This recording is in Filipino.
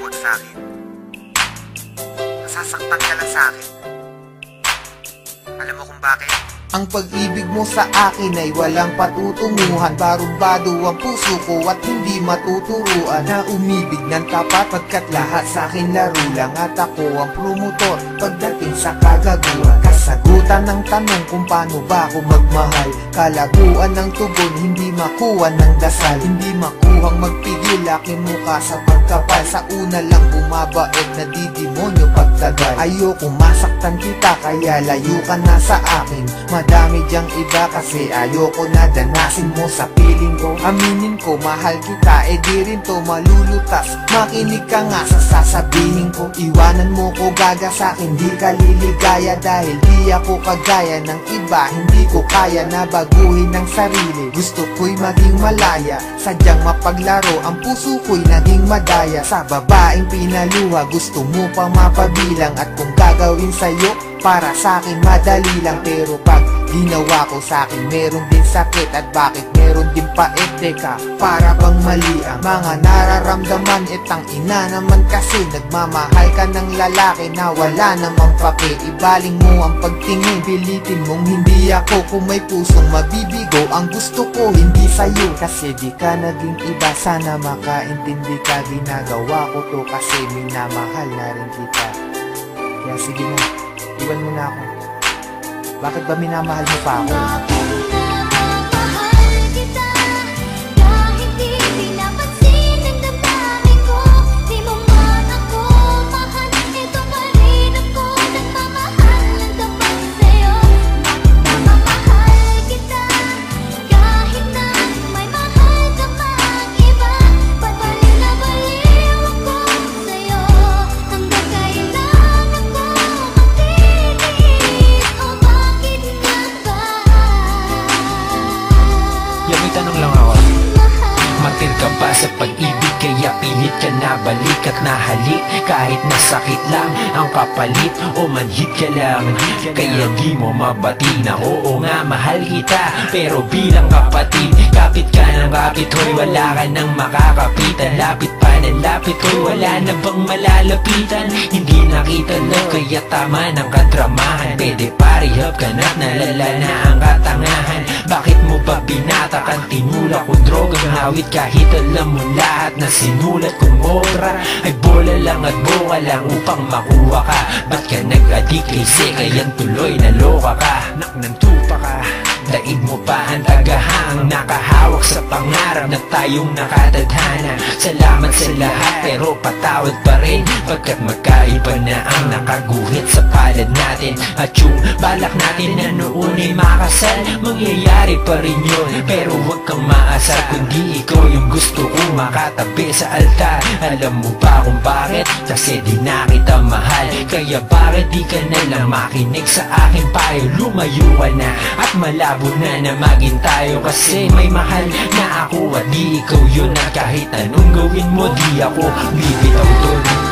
huwag sa'kin. Nasasaktan ka lang sa'kin. Alam mo kung bakit? Ang pag-ibig mo sa akin ay walang patutunguhan. Barumbado ang puso ko at hindi matuturuan na umibig ng tapat, pagkat lahat sa akin laro lang. At ako ang promotor pagdating sa kagaguhan. Kasagutan ng tanong kung paano ba ako magmahal. Kalabuan ng tugon, hindi makuha ng dasal. Hindi makuhang magpigil aking mukha sa pagkapal. Sa una lang bumabait na didemonyo pagtagal. Ayoko masaktan kita kaya layo ka na sa akin. Madami diyang iba kasi ayoko na danasin mo sa piling ko. Aminin ko mahal kita, di rin to malulutas. Makinig ka nga sa sasabihin ko. Iwanan mo ko gaga sa'kin, di ka liligaya. Dahil di ako kagaya ng iba, hindi ko kaya na baguhin ng sarili. Gusto ko'y maging malaya, sadyang mapaglaro. Ang puso ko'y naging madaya sa babaeng pinaluha. Gusto mo pang mapabilang at kung gagawin sa'yo, para sa'kin madali lang. Pero pag ginawa ko sa'kin meron din sakit. At bakit meron din pait? Teka, para bang mali ang mga nararamdaman? Itang ina naman kasi nagmamahal ka ng lalaki na wala namang pake. Ibaling mo ang pagtingin, pilitin mong hindi ako. Kung may pusong mabibigo, ang gusto ko hindi sa'yo. Kasi di ka naging iba, sana makaintindi ka. Ginagawa ko to kasi minamahal na rin kita. Kaya sige na, iwan mo na ako. Bakit ba minamahal mo pa ako? Tanong lang ako, matil ka ba sa pag-ibig? Kaya pilit ka na balik at nahalik. Kahit nasakit lang ang kapalit o manhid ka lang. Kaya di mo mabati na oo nga mahal kita. Pero bilang kapatid, kapit ka ng kapit, hoy wala ka nang makakapitan. Lapit pa ng lapit, hoy wala na bang malalapitan. Hindi nakita lang kaya tama ng kadramahan. Pwede parihab ka na't nalala na ang katangahan. Bakit mo ba binatakan? Tinulak ko drogang hawit kahit alam mo lahat na sinulat kong obra ay bola lang at bunga lang upang makuha ka. Ba't ka nag-adik kasi kayan tuloy naloka ka? Nak ng tupa ka, daig mo pa ang tagahang nakahawak sa pangarap na tayong nakatadhana. Salamat sa lahat pero patawad pa rin, pagkat magkaiba na ang nakaguhit sa palad natin. At yung balak natin na noon ay makasal, mangyayari pa rin yun. Pero huwag kang maasar kundi ikaw yung gusto ko makatabi sa altar. Alam mo ba kung bakit? Kasi di na kita mahal. Kaya bakit di ka na lang makinig sa aking payo? Lumayo ka na at malabo na na maging tayo. Kasi may mahal na ako at di ikaw yun. At kahit anong gawin mo di ako bibitaw doon.